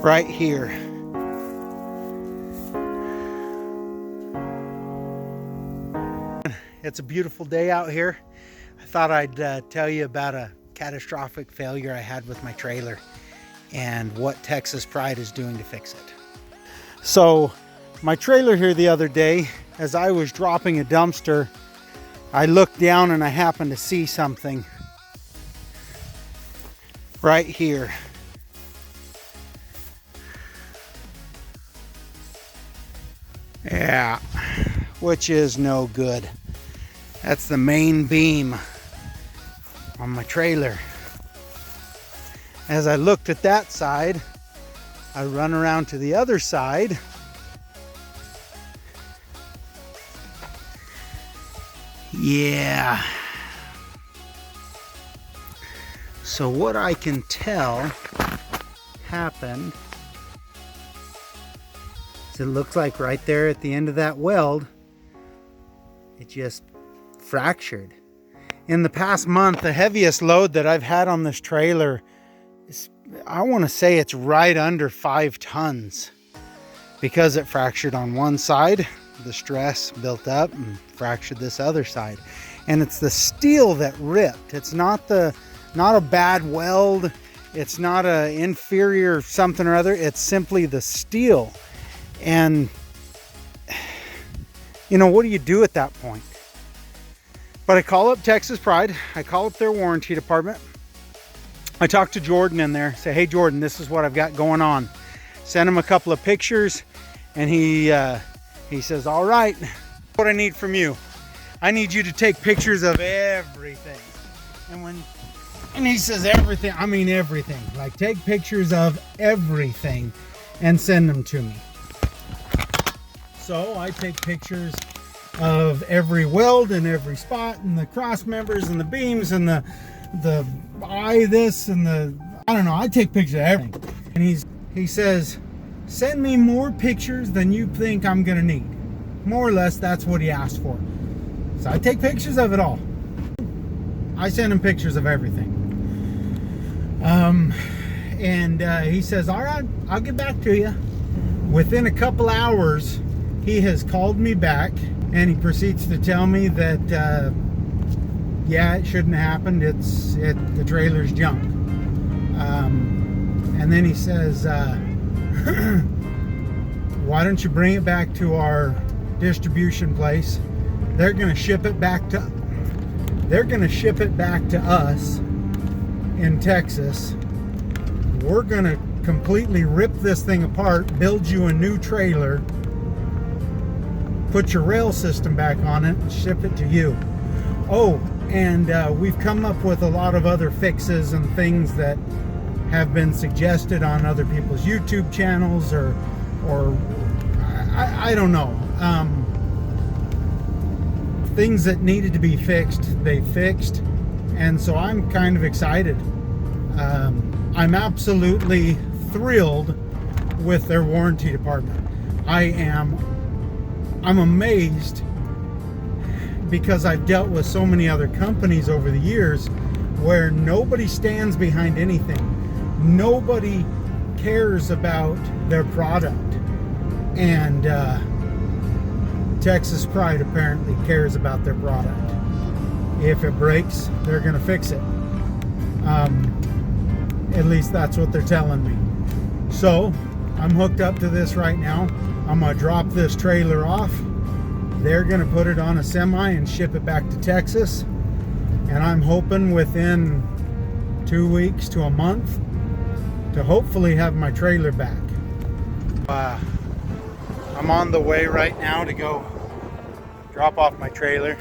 right here. It's a beautiful day out here. I thought I'd tell you about a catastrophic failure I had with my trailer and what Texas Pride is doing to fix it. So my trailer here the other day, as I was dropping a dumpster, I looked down and I happened to see something right here. Yeah, which is no good. That's the main beam on my trailer. As I looked at that side, I run around to the other side. Yeah. So what I can tell happened is it looks like right there at the end of that weld, it just fractured. In the past month, the heaviest load that I've had on this trailer is, I want to say it's right under 5 tons. Because it fractured on one side, the stress built up and fractured this other side. And it's the steel that ripped. It's not a bad weld. It's not a inferior something or other. It's simply the steel. And you know, what do you do at that point? But I call up Texas Pride. I call up their warranty department. I talk to Jordan in there. Say, hey Jordan, this is what I've got going on. Send him a couple of pictures, and he says, all right, what I need from you, I need you to take pictures of everything. And he says everything, I mean everything. Like, take pictures of everything and send them to me. So I take pictures of every weld and every spot and the cross members and the beams and the eye this and the, I don't know, I take pictures of everything. And he says, send me more pictures than you think I'm gonna need. More or less, that's what he asked for. So I take pictures of it all. I send him pictures of everything. And he says, all right, I'll get back to you. Within a couple hours, he has called me back, and he proceeds to tell me that, yeah, it shouldn't have happened. The trailer's junk. And then he says, why don't you bring it back to our distribution place? They're gonna ship it back to us in Texas. We're gonna completely rip this thing apart, build you a new trailer, put your rail system back on it, and ship it to you. Oh, and we've come up with a lot of other fixes and things that have been suggested on other people's YouTube channels, or I don't know. Things that needed to be fixed, they fixed, and so I'm kind of excited. I'm absolutely thrilled with their warranty department. I'm amazed, because I've dealt with so many other companies over the years where nobody stands behind anything. Nobody cares about their product. And Texas Pride apparently cares about their product. If it breaks, they're gonna fix it. At least that's what they're telling me. So I'm hooked up to this right now. I'm gonna drop this trailer off. They're gonna put it on a semi and ship it back to Texas. And I'm hoping within 2 weeks to a month to hopefully have my trailer back. I'm on the way right now to go drop off my trailer.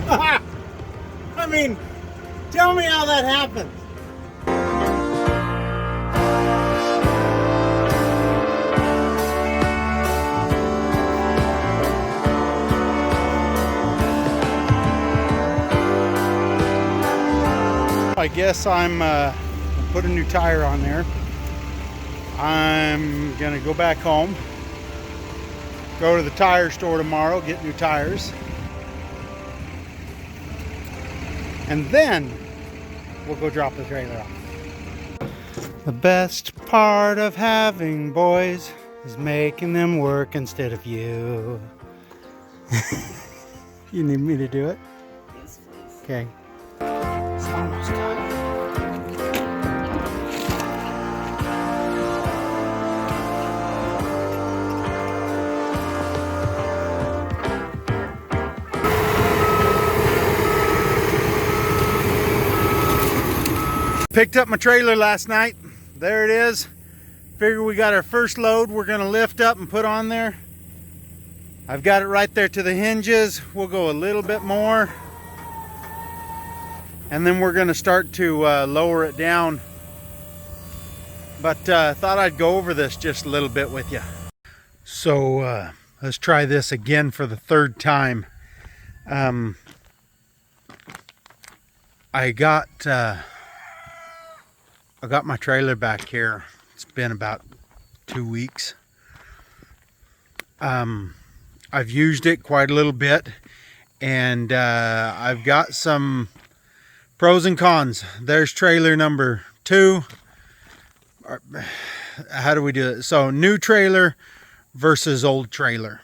I mean, tell me how that happened. I guess I'm put a new tire on there. I'm gonna go back home, go to the tire store tomorrow, get new tires, and then we'll go drop the trailer off. The best part of having boys is making them work instead of you. You need me to do it? Yes, please. Okay. It's almost done. Picked up my trailer last night. There it is. Figure we got our first load we're gonna lift up and put on there. I've got it right there to the hinges. We'll go a little bit more. And then we're gonna start to lower it down. But thought I'd go over this just a little bit with you. So let's try this again for the third time. I got my trailer back here. It's been about 2 weeks. I've used it quite a little bit, and I've got some pros and cons. There's trailer number 2. How do we do it? So new trailer versus old trailer.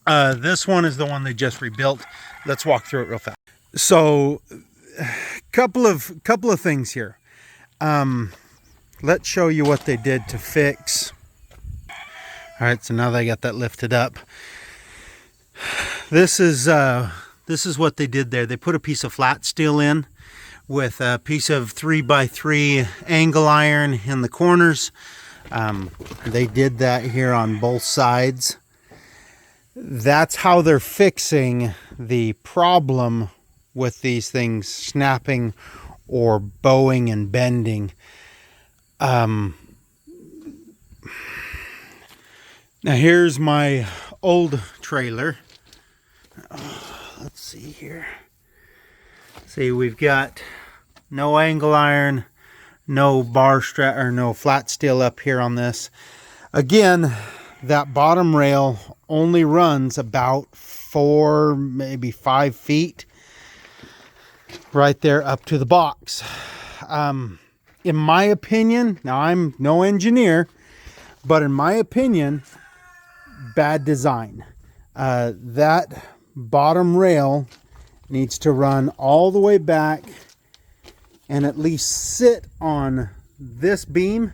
This one is the one they just rebuilt. Let's walk through it real fast. So couple of things here. Let's show you what they did to fix. All right, so now they got that lifted up. This is what they did there. They put a piece of flat steel in with a piece of 3x3 angle iron in the corners. They did that here on both sides. That's how they're fixing the problem with these things snapping or bowing and bending. Now here's my old trailer. Let's see here. See, we've got no angle iron, no bar strap, or no flat steel up here on this. Again, that bottom rail only runs about 4, maybe 5 feet right there up to the box. In my opinion, now I'm no engineer, but in my opinion, bad design. That bottom rail needs to run all the way back and at least sit on this beam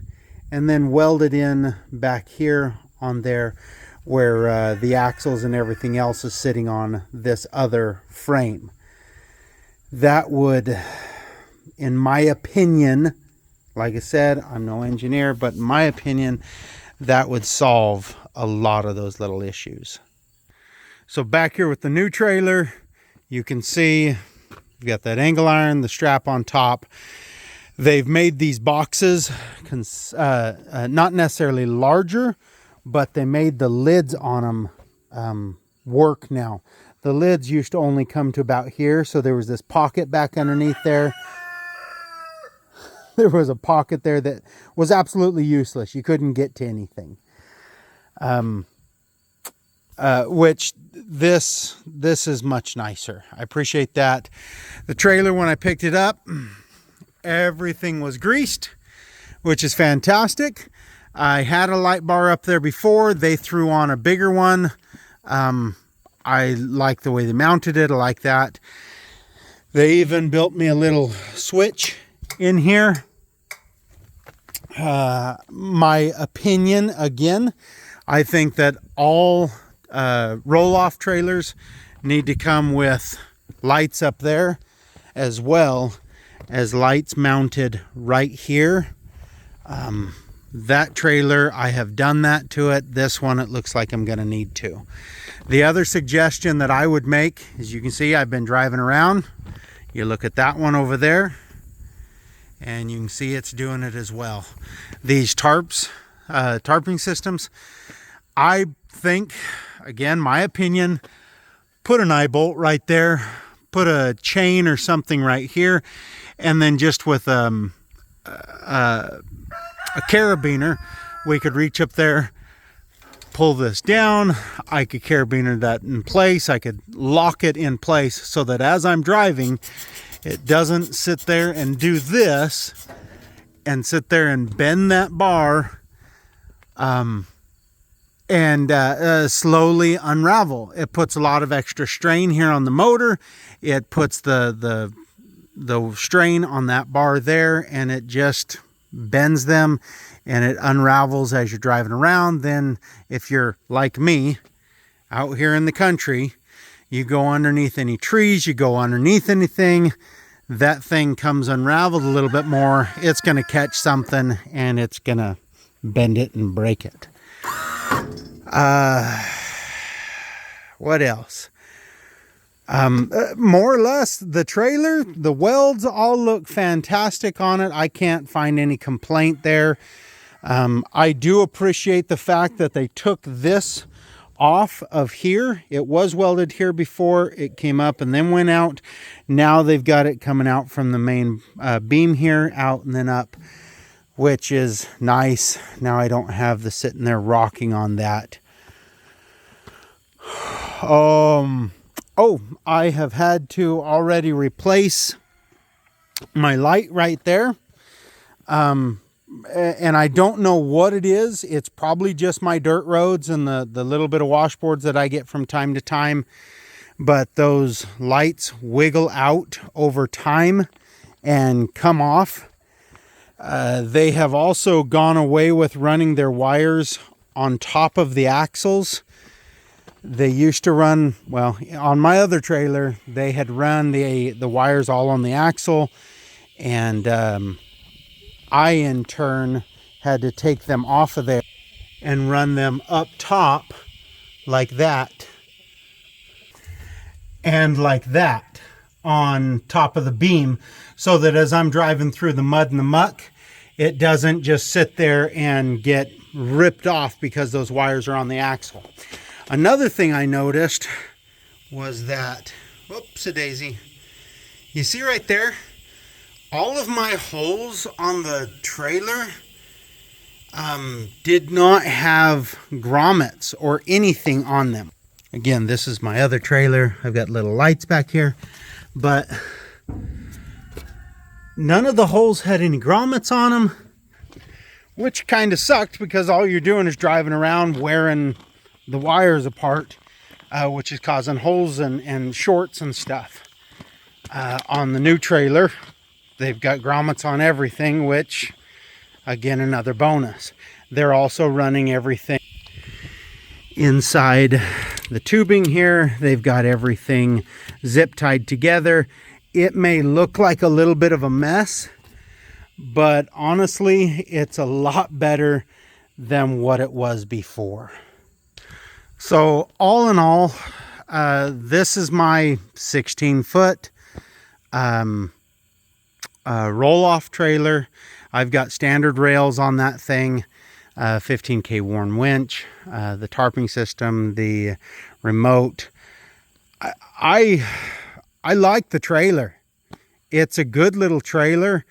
and then weld it in back here on there where the axles and everything else is sitting on this other frame. That would, in my opinion, like I said, I'm no engineer, but in my opinion, that would solve a lot of those little issues. So back here with the new trailer, you can see we've got that angle iron, the strap on top. They've made these boxes not necessarily larger, but they made the lids on them work now. The lids used to only come to about here, so there was this pocket back underneath there. There was a pocket there that was absolutely useless. You couldn't get to anything. Which this is much nicer. I appreciate that. The trailer, when I picked it up, everything was greased, which is fantastic. I had a light bar up there before. They threw on a bigger one. I like the way they mounted it. I like that. They even built me a little switch in here. My opinion, again, I think that all roll-off trailers need to come with lights up there as well as lights mounted right here. That trailer, I have done that to it. This one, it looks like I'm going to need to. The other suggestion that I would make, as you can see, I've been driving around. You look at that one over there, and you can see it's doing it as well. These tarping systems, I think, again, my opinion, put an eye bolt right there, put a chain or something right here, and then just with a carabiner, we could reach up there, pull this down, I could carabiner that in place, I could lock it in place so that as I'm driving, it doesn't sit there and do this and sit there and bend that bar and slowly unravel. It puts a lot of extra strain here on the motor. It puts the strain on that bar there, and it just bends them and it unravels as you're driving around. Then if you're like me out here in the country, you go underneath any trees, you go underneath anything, that thing comes unraveled a little bit more, it's going to catch something and it's going to bend it and break it. What else? More or less the trailer, the welds all look fantastic on it. I can't find any complaint there. I do appreciate the fact that they took this off of here. It was welded here before, it came up and then went out. Now they've got it coming out from the main beam here, out and then up, which is nice. Now I don't have the sitting there rocking on that. Oh, I have had to already replace my light right there. And I don't know what it is. It's probably just my dirt roads and the little bit of washboards that I get from time to time. But those lights wiggle out over time and come off. They have also gone away with running their wires on top of the axles. They used to run, well, on my other trailer, they had run the wires all on the axle, and I in turn had to take them off of there and run them up top like that and like that on top of the beam, so that as I'm driving through the mud and the muck, it doesn't just sit there and get ripped off because those wires are on the axle. Another thing I noticed was that, whoops-a-daisy, you see right there, all of my holes on the trailer did not have grommets or anything on them. Again, this is my other trailer. I've got little lights back here, but none of the holes had any grommets on them, which kind of sucked because all you're doing is driving around wearing the wires apart, which is causing holes and shorts and stuff. On the new trailer, they've got grommets on everything, which, again, another bonus. They're also running everything inside the tubing here. They've got everything zip tied together. It may look like a little bit of a mess, but honestly, it's a lot better than what it was before. So all in all, this is my 16-foot roll-off trailer. I've got standard rails on that thing, 15K worn winch, the tarping system, the remote. I like the trailer. It's a good little trailer.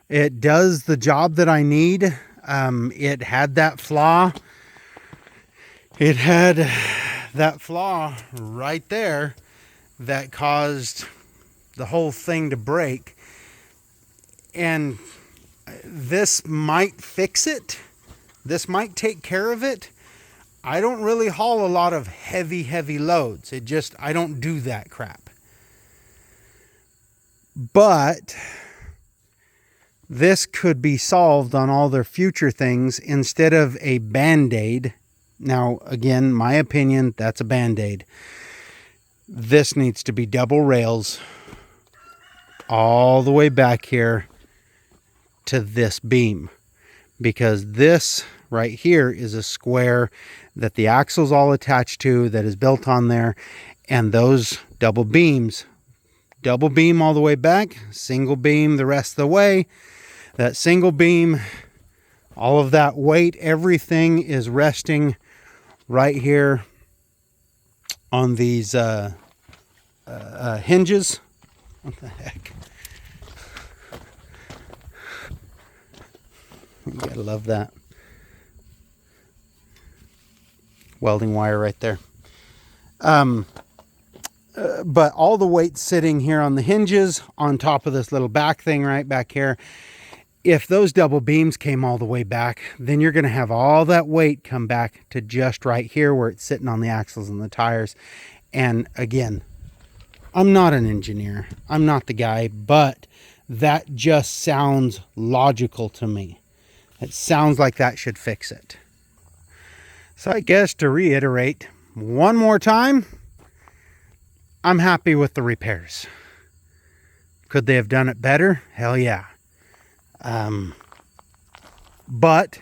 It does the job that I need. It had that flaw. It had that flaw right there that caused the whole thing to break. And this might fix it. This might take care of it. I don't really haul a lot of heavy loads. I don't do that crap. But this could be solved on all their future things instead of a Band-Aid. Now, again, my opinion, that's a Band-Aid. This needs to be double rails all the way back here to this beam, because this right here is a square that the axle's all attached to, that is built on there, and those double beams, double beam all the way back, single beam the rest of the way. That single beam, all of that weight, everything is resting right here on these hinges. What the heck? You gotta love that. welding wire right there. But all the weight sitting here on the hinges on top of this little back thing right back here. If those double beams came all the way back, then you're going to have all that weight come back to just right here where it's sitting on the axles and the tires. And again, I'm not an engineer. I'm not the guy, but that just sounds logical to me. It sounds like that should fix it. So I guess to reiterate one more time, I'm happy with the repairs. Could they have done it better? Hell yeah. But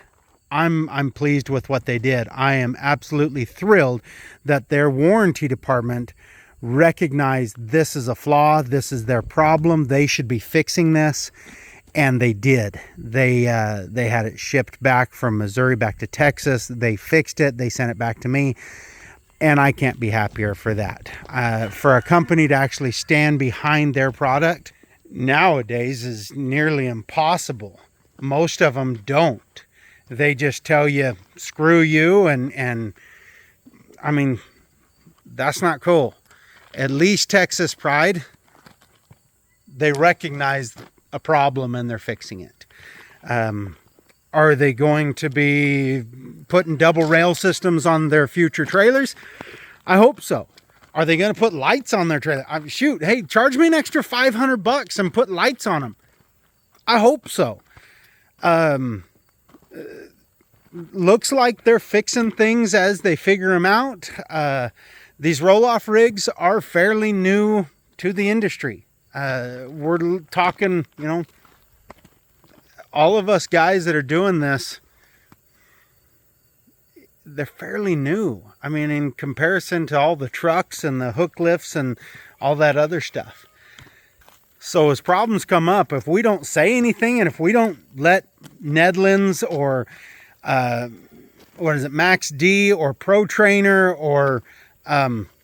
I'm pleased with what they did. I am absolutely thrilled that their warranty department recognized this is a flaw. This is their problem. They should be fixing this. And they did. They had it shipped back from Missouri back to Texas. They fixed it. They sent it back to me. And I can't be happier for that. For a company to actually stand behind their product nowadays is nearly impossible. Most of them don't. They just tell you, screw you, and I mean, that's not cool. At least Texas Pride, they recognize a problem and they're fixing it. Are they going to be putting double rail systems on their future trailers? I hope so. Are they going to put lights on their trailer? Shoot, hey, charge me an extra $500 and put lights on them. I hope so. Looks like they're fixing things as they figure them out. These roll-off rigs are fairly new to the industry. We're talking, you know, all of us guys that are doing this, they're fairly new. I mean, in comparison to all the trucks and the hook lifts and all that other stuff. So as problems come up, if we don't say anything and if we don't let Nedlands or what is it, Max D or Pro Trainer or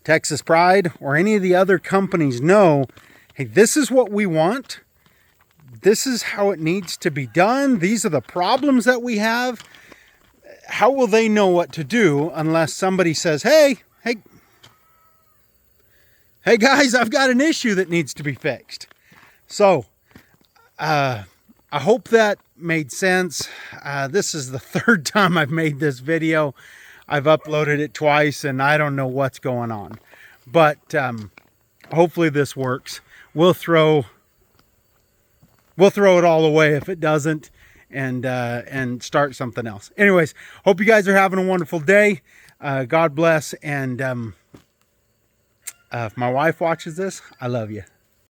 Texas Pride or any of the other companies know, hey, this is what we want. This is how it needs to be done. These are the problems that we have. How will they know what to do unless somebody says, hey guys, I've got an issue that needs to be fixed. So, I hope that made sense. This is the third time I've made this video. I've uploaded it twice and I don't know what's going on. But hopefully this works. We'll throw it all away if it doesn't, and start something else. Anyways, hope you guys are having a wonderful day. God bless. And if my wife watches this, I love you.